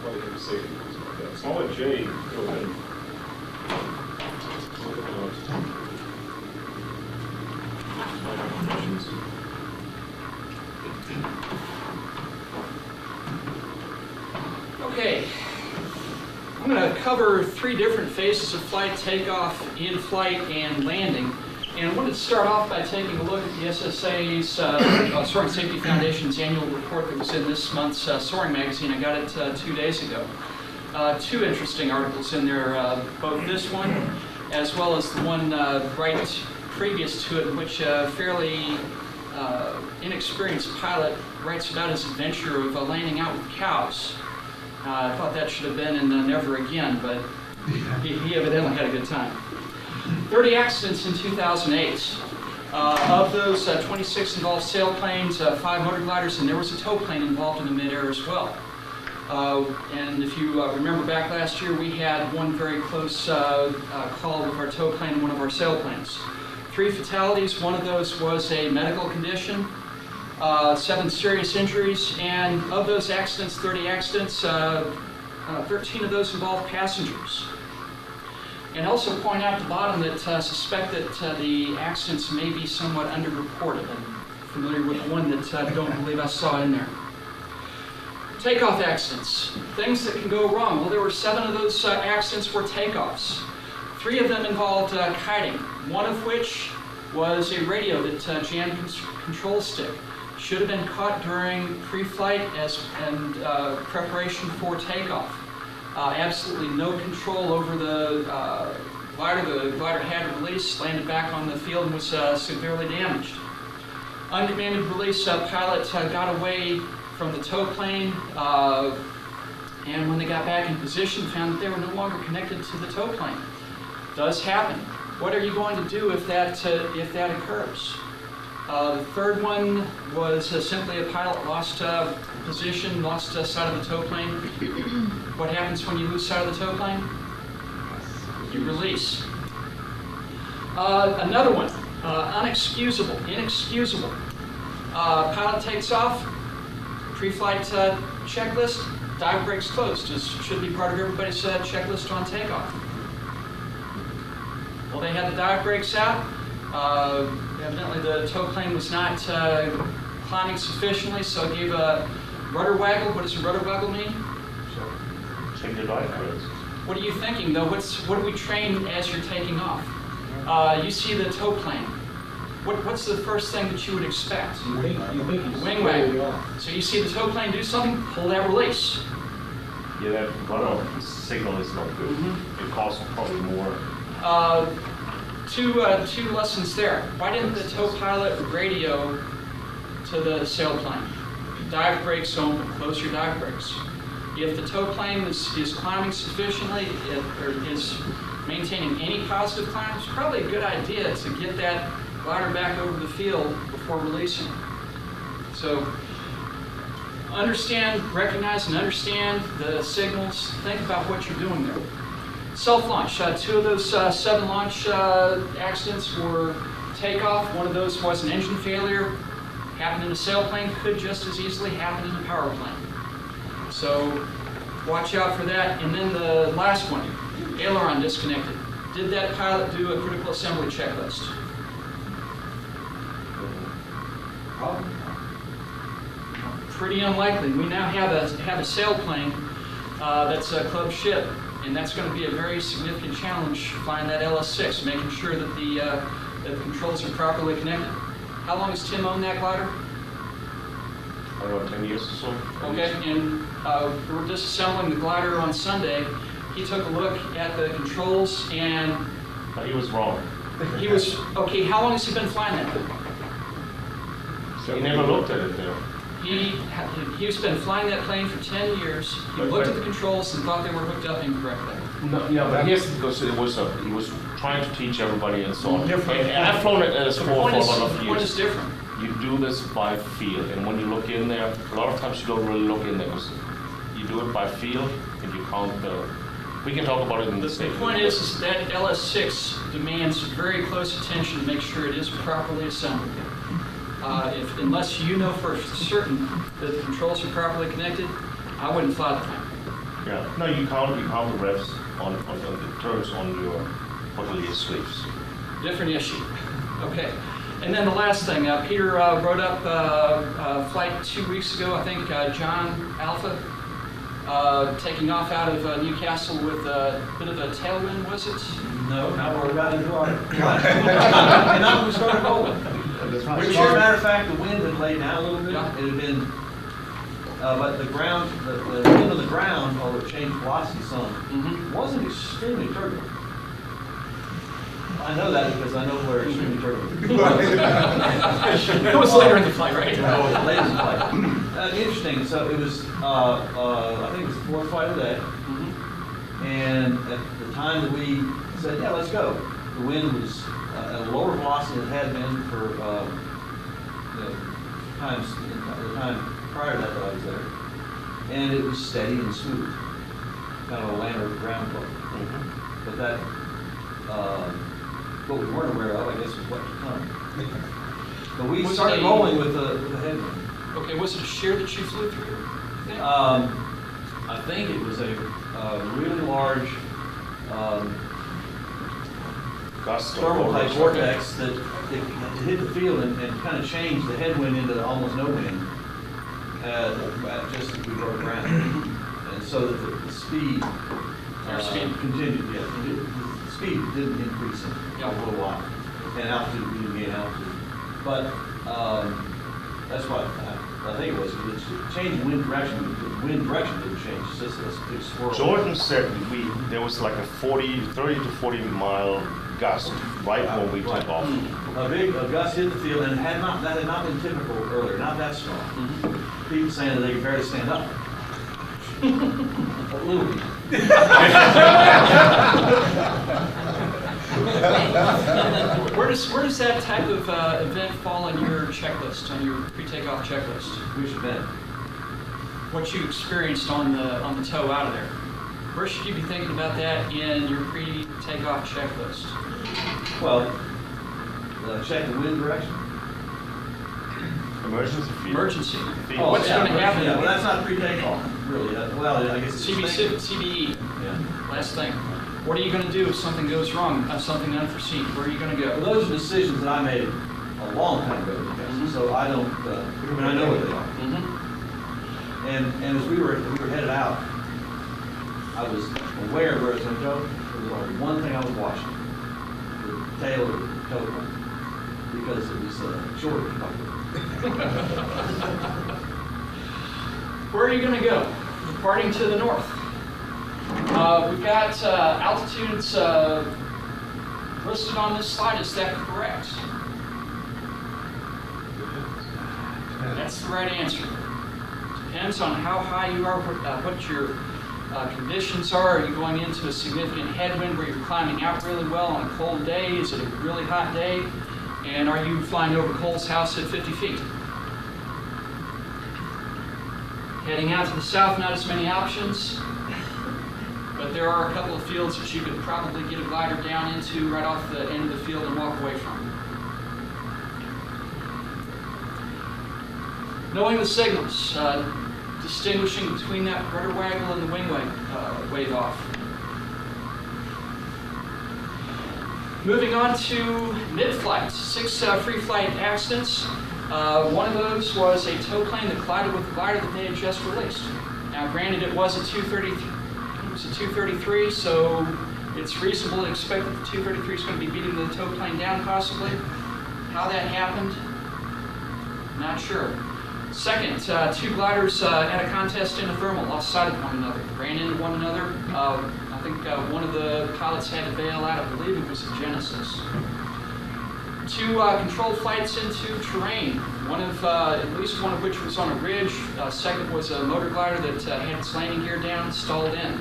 flight and safety, things like that. So I'll let Jay go ahead and look at those. Questions. Okay, I'm going to cover 3 different phases of flight: takeoff, in-flight, and landing. And I wanted to start off by taking a look at the SSA's Soaring Safety Foundation's annual report that was in this month's Soaring magazine. I got it 2 days ago. 2 interesting articles in there, both this one as well as the one right previous to it, in which a fairly inexperienced pilot writes about his adventure of landing out with cows. I thought that should have been in Never Again, but he evidently had a good time. 30 accidents in 2008. Of those, 26 involved sailplanes, 5 motor gliders, and there was a tow plane involved in the midair as well. And if you remember back last year, we had one very close call with our tow plane and one of our sailplanes. 3 fatalities. One of those was a medical condition. 7 serious injuries, and of those accidents, 30 accidents, 13 of those involved passengers. And also point out at the bottom that suspect that the accidents may be somewhat underreported. I'm familiar with one that I don't believe I saw in there. Takeoff accidents, things that can go wrong. Well, there were 7 of those accidents were takeoffs. 3 of them involved kiting, one of which was a radio that jammed control stick. Should have been caught during pre-flight and preparation for takeoff. Absolutely no control over the glider. The glider had released, landed back on the field, and was severely damaged. Uncommanded release pilot got away from the tow plane, and when they got back in position, found that they were no longer connected to the tow plane. Does happen. What are you going to do if that occurs? The third one was simply a pilot lost position, lost sight of the tow plane. What happens when you lose sight of the tow plane? You release. Another one, unexcusable, inexcusable. Pilot takes off, pre-flight checklist, dive brakes closed. This should be part of everybody's checklist on takeoff. Well, they had the dive brakes out. Evidently the tow plane was not climbing sufficiently, so it gave a rudder waggle. What does a rudder waggle mean? Check the dive brakes. What are you thinking, though? What do we train as you're taking off? You see the tow plane. What's the first thing that you would expect? Wing waggle. So you see the tow plane do something, pull that release. Yeah, that rudder signal is not good. It costs probably more. Two lessons there. Why didn't the tow pilot radio to the sailplane? Dive brakes open, close your dive brakes. If the tow plane is climbing sufficiently, or is maintaining any positive climb, it's probably a good idea to get that glider back over the field before releasing. So recognize and understand the signals. Think about what you're doing there. Self-launch. 2 of those 7 launch accidents were takeoff. One of those was an engine failure. Happened in a sailplane. Could just as easily happen in a power plane. So watch out for that. And then the last one, aileron disconnected. Did that pilot do a critical assembly checklist? Pretty unlikely. We now have a sailplane that's a club ship. And that's going to be a very significant challenge, flying that LS6, making sure that the controls are properly connected. How long has Tim owned that glider? I don't know, 10 years or so. Okay, and we were disassembling the glider on Sunday. He took a look at the controls, and But he was wrong. he was, okay, how long has he been flying that thing? He never looked at it there. He's been flying that plane for 10 years. He looked at the controls and thought they were hooked up incorrectly. No, yeah, but yes, because he was trying to teach everybody and so on. And I've flown it as for a lot of years. The point is different. You do this by feel, and when you look in there, a lot of times you don't really look in there because you do it by feel and you count the. We can talk about it in this. The point is that LS6 demands very close attention to make sure it is properly assembled. Unless you know for certain that the controls are properly connected, I wouldn't fly the plane. Yeah. No, you count the revs on the turns on your hotelier sweeps. Different issue. Okay. And then the last thing, Peter wrote up a flight 2 weeks ago, I think, John Alpha, taking off out of Newcastle with a bit of a tailwind, was it? No, not where we got into our flight. And not when we started rolling. Which, as a matter of fact, the wind had laid down a little bit. Yeah. It had been, but the ground, the wind on the ground, although it changed velocity some, wasn't extremely turbulent. I know that because I know where extremely turbulent. It was later in the flight, right? No, it was late in the flight. Interesting. So it was, I think it was the fourth flight of the day. And at the time that we said, yeah, let's go, the wind was at a lower velocity than it had been for the time prior to that I was there. And it was steady and smooth, kind of a land over ground flow. But that, what we weren't aware of, I guess, was what to come. But we started rolling with the headwind. Okay, was it a shear that you flew through? I think it was a really large thermal type vortex that it hit the field and kind of changed the headwind into almost no wind just as we broke ground. And so that the speed continued. Yeah, the speed didn't increase in a little while, and altitude we didn't gain altitude. But that's what I think it was. It changed wind direction. The wind direction didn't change. It's just this big swirl. Jordan said there was like a 30 to 40 mile gust right when we took off. A gust hit the field, and that had not been typical earlier. Not that strong. People saying that they could barely stand up. A little bit. Where does that type of event fall on your checklist, on your pre-takeoff checklist? Which event? What you experienced on the tow out of there. Where should you be thinking about that in your pre-takeoff checklist? Well, check the wind direction. Emergency field. Emergency. Oh, what's going to happen? Yeah, well, that's not pre-takeoff, really. Well, I guess it's CBE. Yeah. Last thing. What are you going to do if something goes wrong, something unforeseen? Where are you going to go? Well, those are decisions that I made a long time ago, so I don't. I know what they are. And as we were headed out, I was aware of where it was going to go. There was only one thing I was watching: the tail of the tow line, because it was short. Where are you going to go? Departing to the north. We've got altitudes listed on this slide. Is that correct? That's the right answer. Depends on how high you are, what your conditions are. Are you going into a significant headwind where you're climbing out really well on a cold day? Is it a really hot day? And are you flying over Cole's house at 50 feet? Heading out to the south, not as many options. But there are a couple of fields that you could probably get a glider down into right off the end of the field and walk away from. Knowing the signals, distinguishing between that rudder waggle and the wing wave off. Moving on to mid-flight, 6 free flight accidents. One of those was a tow plane that collided with the glider that they had just released. Now, granted, it was a 233, so it's reasonable to expect that the 233 is going to be beating the tow plane down possibly. How that happened, not sure. Second, 2 gliders at a contest in a thermal lost sight of one another, ran into one another. I think one of the pilots had to bail out. I believe it was a Genesis. 2 controlled flights into terrain. At least one of which was on a ridge. Second was a motor glider that had its landing gear down, stalled in.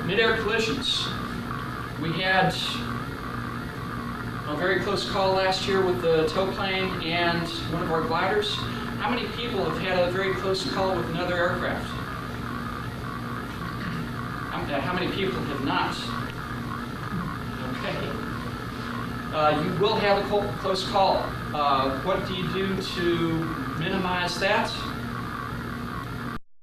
Mid-air collisions. We had a very close call last year with the tow plane and one of our gliders. How many people have had a very close call with another aircraft? How many people have not? Okay. You will have a close call. What do you do to minimize that?